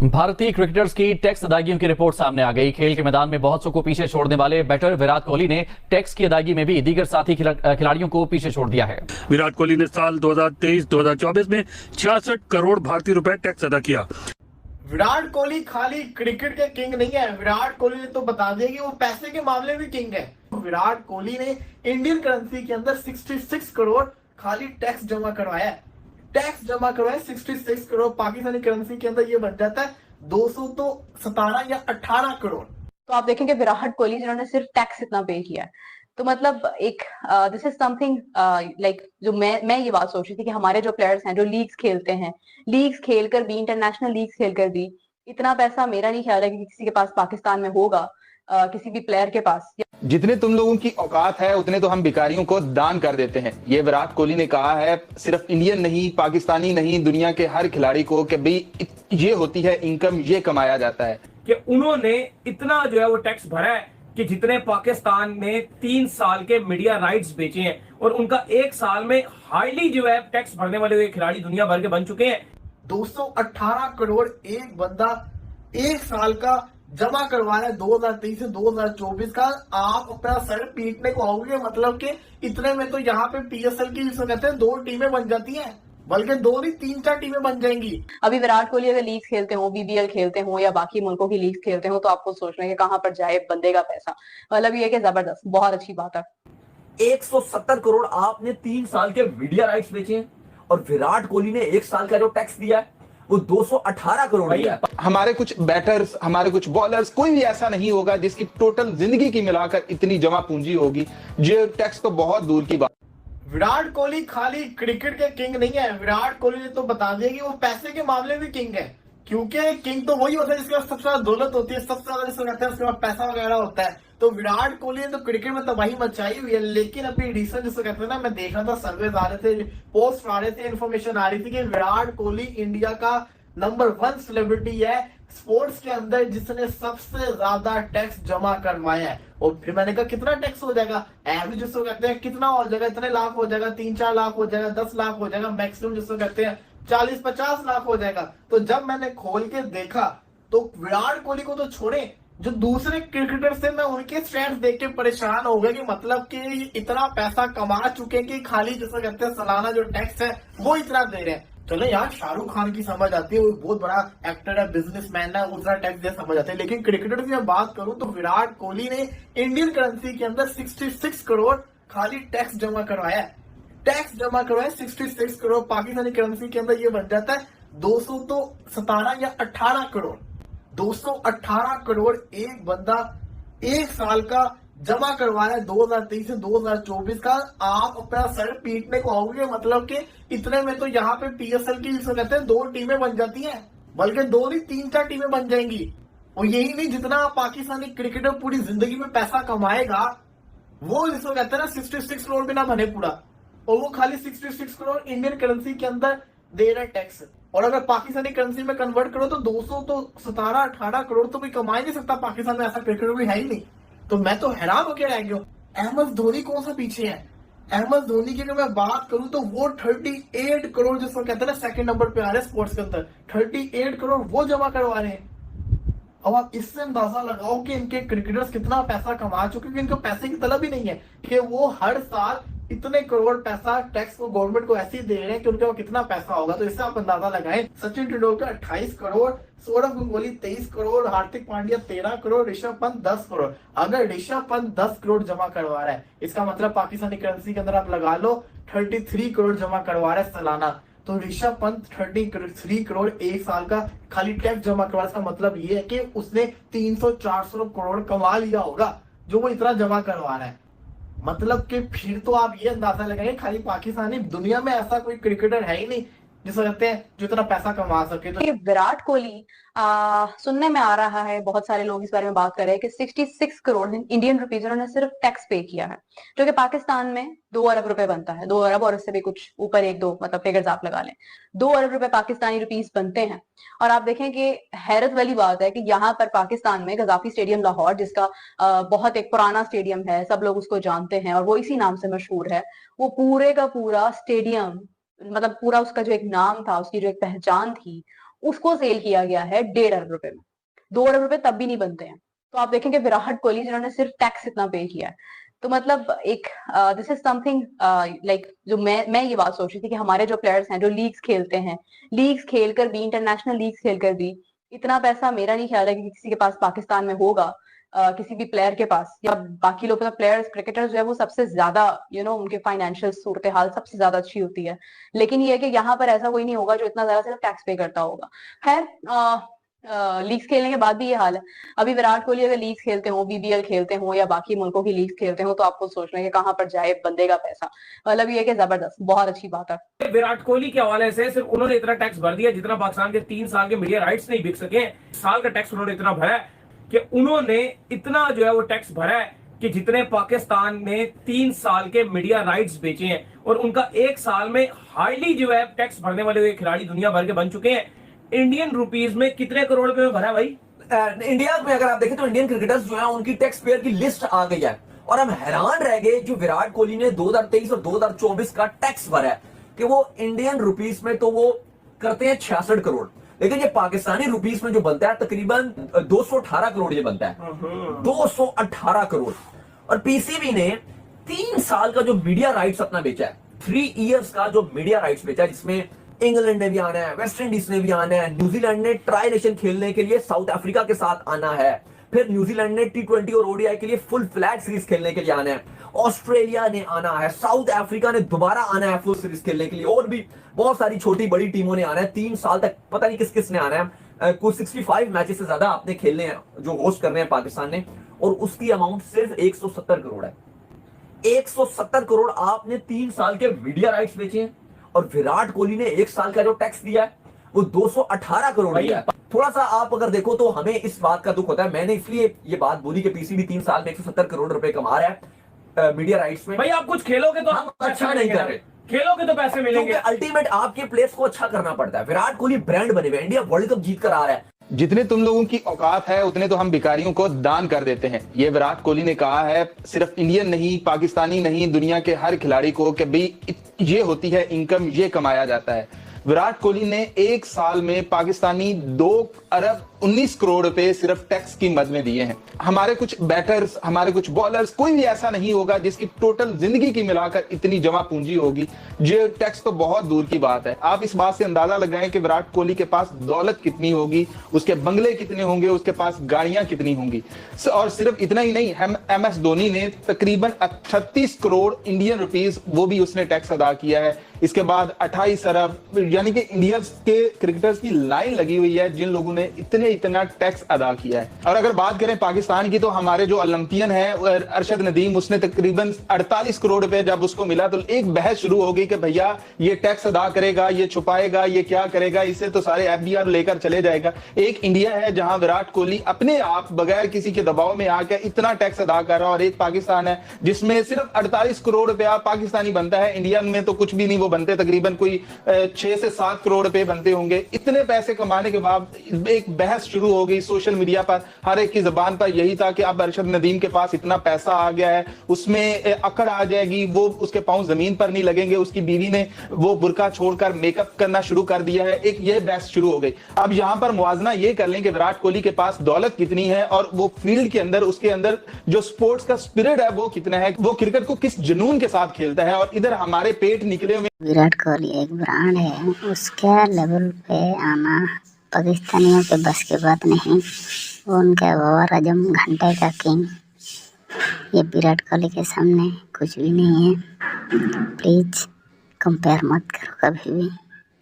भारतीय क्रिकेटर्स की टैक्स अदायगियों की रिपोर्ट सामने आ गई। खेल के मैदान में बहुत को पीछे छोड़ने वाले बैटर विराट कोहली ने टैक्स की अदायगी में भी दीगर साथी खिलाड़ियों को पीछे छोड़ दिया है। विराट कोहली ने साल 2023-2024 में 66 करोड़ भारतीय रुपए टैक्स अदा किया। विराट कोहली खाली क्रिकेट के किंग नहीं है। विराट कोहली ने तो बता दिया कि वो पैसे के मामले में किंग है। विराट कोहली ने इंडियन करेंसी के अंदर 66 करोड़ खाली टैक्स जमा करवाया है। टैक्स जमा करवाया 66 करोड़। पाकिस्तानी करेंसी के अंदर ये बन जाता है 217 या 18 करोड़। तो आप देखेंगे विराट कोहली जिन्होंने सिर्फ टैक्स इतना पे किया है। तो मतलब एक दिस इज समथिंग लाइक जो मैं ये बात सोच रही थी कि हमारे जो प्लेयर्स हैं जो लीग्स खेलते हैं, लीग्स खेलकर भी, इंटरनेशनल लीग्स खेलकर भी इतना पैसा मेरा नहीं ख्याल है कि किसी के पास पाकिस्तान में होगा, किसी भी प्लेयर के पास। जितने तुम लोगों की औकात है उतने तो हम भिखारियों को दान कर देते हैं। ये विराट कोहली ने कहा है, सिर्फ इंडियन नहीं, पाकिस्तानी नहीं, दुनिया के हर खिलाड़ी को कि भाई ये होती है इनकम, ये कमाया जाता है। कि उन्होंने इतना जो है वो टैक्स भरा है कि जितने पाकिस्तान ने 3 साल के मीडिया राइट्स बेचे हैं, और उनका 1 साल में हाईली जो है टैक्स भरने वाले हुए खिलाड़ी दुनिया भर के बन चुके हैं। 218 करोड़ एक बंदा 1 साल का जमा करवा रहा है 2023 से 2024 का। आप अपना सर पीटने को आओगे, मतलब कि इतने में तो यहाँ पे पीएसएल की जिसको कहते हैं 2 टीमें बन जाती हैं, बल्कि 2 नहीं 3-4 टीमें बन जाएंगी। अभी विराट कोहली अगर लीग खेलते हो, बीबीएल खेलते हो या बाकी मुल्कों की लीग खेलते हो, तो आपको सोचना है कि कहाँ पर जाए बंदे का पैसा। मतलब ये कि जबरदस्त, बहुत अच्छी बात है। 170 करोड़ आपने 3 साल के मीडिया राइट्स बेचे हैं, और विराट कोहली ने 1 साल का जो टैक्स दिया है वो 218 करोड़ है। हमारे कुछ बैटर्स, हमारे कुछ बॉलर्स, कोई भी ऐसा नहीं होगा जिसकी टोटल जिंदगी की मिलाकर इतनी जमा पूंजी होगी। ये टैक्स तो बहुत दूर की बात। विराट कोहली खाली क्रिकेट के किंग नहीं है। विराट कोहली ने तो बता दिया कि वो पैसे के मामले में किंग है, क्योंकि किंग तो वही होता है जिसके पास सबसे ज्यादा दौलत होती है, सबसे ज्यादा जिसको कहते हैं उसके पास पैसा वगैरह होता है। तो विराट कोहली ने तो क्रिकेट में तबाही मचाई हुई है। लेकिन अभी रिसेंट जिसको कहते हैं ना, मैं देख रहा था, सर्वे आ रहे थे, पोस्ट आ रहे थे, इन्फॉर्मेशन आ रही थी कि विराट कोहली इंडिया का नंबर 1 सेलिब्रिटी है स्पोर्ट्स के अंदर जिसने सबसे ज्यादा टैक्स जमा करवाया है। और फिर मैंने कहा कितना टैक्स हो जाएगा, एवरेज जिसको कहते हैं कितना हो जाएगा, इतने लाख हो जाएगा, 3-4 लाख हो जाएगा, 10 लाख हो जाएगा, मैक्सिमम जिसको कहते हैं 40-50 लाख हो जाएगा। तो जब मैंने खोल के देखा तो विराट कोहली को तो छोड़े, जो दूसरे क्रिकेटर से मैं उनके स्टैट्स देख के परेशान हो गया कि मतलब कि इतना पैसा कमा चुके कि खाली जिसको कहते हैं सालाना जो टैक्स है वो इतना दे रहे हैं। चलो यार, शाहरुख खान की समझ आती है, वो बहुत बड़ा एक्टर है, बिजनेसमैन है, उतना टैक्स दे समझ आते हैं। लेकिन क्रिकेटर की मैं बात करूं तो विराट कोहली ने इंडियन करेंसी के अंदर 66 करोड़ खाली टैक्स जमा करवाया है। टैक्स जमा करवाया 66 करोड़। पाकिस्तानी करेंसी के अंदर ये बन जाता है 217 या 18 करोड़। 218 करोड़ एक बंदा 1 साल का जमा करवा रहा है 2023 से 2024 का। आप अपना सर पीटने को आओगे, मतलब कि इतने में तो यहाँ पे पीएसएल की जिसको कहते हैं 2 टीमें बन जाती हैं, बल्कि 2 नहीं 3-4 टीमें बन जाएंगी। और यही नहीं, जितना पाकिस्तानी क्रिकेटर पूरी जिंदगी में पैसा कमाएगा वो जिसको कहते हैं ना 66 करोड़ भी ना बने पूरा, और वो खाली 66 करोड़ इंडियन करेंसी के अंदर दे रहा है टैक्स। और अगर पाकिस्तानी करेंसी में कन्वर्ट करो तो 217-18 करोड़ तो कोई कमा ही नहीं सकता। पाकिस्तान में ऐसा क्रिकेटर भी है ही नहीं। तो मैं तो हैरान होकर रह गया। अहमद धोनी कौन सा पीछे है? अहमद धोनी की अगर मैं बात करूं तो वो 38 करोड़ जिसको कहते हैं ना सेकंड नंबर पे आ रहे हैं स्पोर्ट्स के अंदर, 38 करोड़ वो जमा करवा रहे हैं। अब आप इससे अंदाजा लगाओ कि इनके क्रिकेटर्स कितना पैसा कमा चुके हैं। इनको पैसे की तलब ही नहीं है कि वो हर साल इतने करोड़ पैसा टैक्स को गवर्नमेंट को ऐसे ही दे रहे हैं कि उनके पास कितना पैसा होगा। तो इससे आप अंदाजा लगाएं। सचिन तेंदुलकर 28 करोड़, सौरव गांगुली 23 करोड़, हार्दिक पांड्या 13 करोड़, ऋषभ पंत 10 करोड़। अगर ऋषभ पंत 10 करोड़ जमा करवा रहा है, इसका मतलब पाकिस्तानी करेंसी के अंदर आप लगा लो 33 करोड़ जमा करवा रहा है सालाना। तो ऋषभ पंत 33 करोड़ 1 साल का खाली टैक्स जमा करवा, इसका मतलब ये है कि उसने 300-400 करोड़ कमा लिया होगा जो वो इतना जमा करवा रहा है। मतलब कि फिर तो आप ये अंदाजा लगाएंगे खाली पाकिस्तानी, दुनिया में ऐसा कोई क्रिकेटर है ही नहीं जिसे कहते हैं जो इतना पैसा कमा सके। तो विराट कोहली सुनने में आ रहा है, बहुत सारे लोग इस बारे में बात कर रहे हैं कि 66 करोड़ इंडियन रुपीज उन्होंने सिर्फ टैक्स पे किया है, जो कि पाकिस्तान में 2 अरब रुपए बनता है। 2 अरब और इससे भी कुछ ऊपर 1-2 मतलब फिगर्स आप लगा लें, 2 अरब रुपए पाकिस्तानी रुपीज बनते हैं। और आप देखें कि हैरत वाली बात है कि यहाँ पर पाकिस्तान में गजाफी स्टेडियम लाहौर, जिसका बहुत एक पुराना स्टेडियम है, सब लोग उसको जानते हैं और वो इसी नाम से मशहूर है, वो पूरे का पूरा स्टेडियम, मतलब पूरा उसका जो एक नाम था, उसकी जो एक पहचान थी, उसको सेल किया गया है 1.5 अरब रुपए में। 2 अरब रुपए तब भी नहीं बनते हैं। तो आप देखेंगे विराट कोहली जिन्होंने सिर्फ टैक्स इतना पे किया है। तो मतलब एक दिस इज समथिंग लाइक जो मैं ये बात सोच रही थी कि हमारे जो प्लेयर्स हैं जो लीग्स खेलते हैं, लीग्स खेलकर भी, इंटरनेशनल लीग्स खेलकर भी इतना पैसा मेरा नहीं ख्याल है कि किसी के पास पाकिस्तान में होगा, किसी भी प्लेयर के पास या बाकी लोग प्लेयर्स क्रिकेटर्स जो है वो सबसे ज्यादा उनके फाइनेंशियल सूरत हाल सबसे ज्यादा अच्छी होती है। लेकिन ये है कि यहाँ पर ऐसा कोई नहीं होगा जो इतना ज्यादा सिर्फ टैक्स पे करता होगा। खैर लीग्स खेलने के बाद भी ये हाल है। अभी विराट कोहली अगर लीग्स खेलते हो, बीबीएल खेलते हो या बाकी मुल्कों की लीग्स खेलते हो, तो आपको सोचना है कि कहाँ पर जाए बंदे का पैसा। मतलब ये कि जबरदस्त, बहुत अच्छी बात है। विराट कोहली के हवाले से सिर्फ उन्होंने इतना टैक्स भर दिया जितना पाकिस्तान के 3 साल के मीडिया राइट्स नहीं बिक सके। साल का टैक्स उन्होंने इतना भरा है कि उन्होंने इतना जो है वो टैक्स भरा है कि जितने पाकिस्तान ने 3 साल के मीडिया राइट्स बेचे हैं, और उनका एक साल में हाईली जो है टैक्स भरने वाले खिलाड़ी दुनिया भर के बन चुके हैं। इंडियन रुपीज में कितने करोड़ रुपए में भरा है भाई? इंडिया में अगर आप देखें तो इंडियन क्रिकेटर्स जो है उनकी टैक्स पेयर की लिस्ट आ गई है, और हम हैरान रह गए जो विराट कोहली ने 2023 और 2024 का टैक्स भरा है कि वो इंडियन रुपीस में तो वो करते हैं 66 करोड़, लेकिन ये पाकिस्तानी रुपीस में जो बनता है तकरीबन 218 करोड़ ये बनता है, 218 करोड़। और पीसीबी ने 3 साल का जो मीडिया राइट्स अपना बेचा है, 3 इयर्स का जो मीडिया राइट्स बेचा है, जिसमें इंग्लैंड ने भी आना है, वेस्ट इंडीज ने भी आना है, न्यूजीलैंड ने ट्राई नेशन खेलने के लिए साउथ अफ्रीका के साथ आना है, फिर न्यूजीलैंड ने T20 और ओडीआई के लिए फुल फ्लैग सीरीज खेलने के लिए आना है, ऑस्ट्रेलिया ने आना है, साउथ अफ्रीका ने दोबारा आना है फुल सीरीज खेलने के लिए, और भी बहुत सारी छोटी बड़ी टीमों ने आना है 3 साल तक। पता नहीं किस किस ने आना है, कुछ 65 मैचेस से ज्यादा आपने खेलने हैं जो होस्ट कर रहे हैं पाकिस्तान ने, और उसकी अमाउंट सिर्फ 170 करोड़ है। 170 करोड़ आपने 3 साल के मीडिया राइट्स बेचे हैं, और विराट कोहली ने 1 साल का जो टैक्स दिया है वो 218 करोड़ दिया है। थोड़ा सा आप अगर देखो तो हमें इस बात का दुख होता है। मैंने इसलिए ये बात बोली कि पीसीबी 3 साल में 170 करोड़ रुपए कमा रहा है मीडिया राइट्स में। भाई आप कुछ खेलोगे तो हम अच्छा नहीं कर रहे, खेलोगे तो पैसे मिलेंगे। अल्टीमेट आपके प्लेयर्स को अच्छा करना पड़ता है। विराट कोहली ब्रांड बने हुए, इंडिया वर्ल्ड कप जीत कर आ रहा है। जितने तुम लोगों की औकात है उतने तो हम भिखारियों को दान कर देते हैं। ये विराट कोहली ने कहा है, सिर्फ इंडियन नहीं, पाकिस्तानी नहीं, दुनिया के हर खिलाड़ी को कि भाई ये होती है इनकम, ये कमाया जाता है। विराट कोहली ने 1 साल में पाकिस्तानी 2 अरब 19 करोड़ रुपए सिर्फ टैक्स की मद में दिए हैं। हमारे कुछ बैटर्स, हमारे कुछ बॉलर्स, कोई भी ऐसा नहीं होगा जिसकी टोटल जिंदगी की मिलाकर इतनी जमा पूंजी होगी। ये टैक्स तो बहुत दूर की बात है। आप इस बात से अंदाजा लगाएं कि विराट कोहली के पास दौलत कितनी होगी, उसके बंगले कितने होंगे, उसके पास गाड़ियां कितनी होंगी। और सिर्फ इतना ही नहीं, MS धोनी ने तकरीबन 38 करोड़ इंडियन रुपीस वो भी उसने टैक्स अदा किया है। इसके बाद 28 अरब, यानी कि इंडिया के क्रिकेटर्स की लाइन लगी हुई है जिन लोगों ने इतना टैक्स अदा किया है। और अगर बात करें पाकिस्तान की, तो हमारे जो ओलंपियन है अरशद नदीम, उसने तकरीबन 48 करोड़ रुपए जब उसको मिला तो एक बहस शुरू हो गई कि भैया ये टैक्स अदा करेगा, ये छुपाएगा, ये क्या करेगा, इससे तो सारे FBR लेकर चले जाएगा। एक इंडिया है जहां विराट कोहली अपने आप बगैर किसी के दबाव में आकर इतना टैक्स अदा कर रहा है, और एक पाकिस्तान है जिसमें सिर्फ 48 करोड़ रुपया पाकिस्तानी बनता है। इंडिया में तो कुछ भी नहीं वो बनते, तकरीबन कोई 6 से 7 करोड़ रुपए बनते होंगे। इतने पैसे कमाने के बाद एक बहस शुरू हो गई सोशल मीडिया पर, हर एक की जुबान पर यही था कि अब अरशद नदीम के पास इतना पैसा आ गया है, उसमें अकड़ आ जाएगी, वो उसके पांव जमीन पर नहीं लगेंगे। उसकी बीवी ने वो बुर्का छोड़कर मेकअप करना शुरू कर दिया है। एक ये बहस शुरू हो गई। अब यहां पर मुआवजा ये कर लें कि विराट कोहली के पास दौलत कितनी है, और वो फील्ड के अंदर, उसके अंदर जो स्पोर्ट्स का स्पिरिट है वो कितना है, वो क्रिकेट को किस जुनून के साथ खेलता है। और इधर हमारे पेट निकले हुए। विराट कोहली एक ब्रांड है, उसके लेवल पे आना पाकिस्तानियों के बस की बात नहीं। वो उनका बाबर आजम, घंटे का किंग, ये विराट कोहली के सामने कुछ भी नहीं है। प्लीज कंपेयर मत करो कभी भी।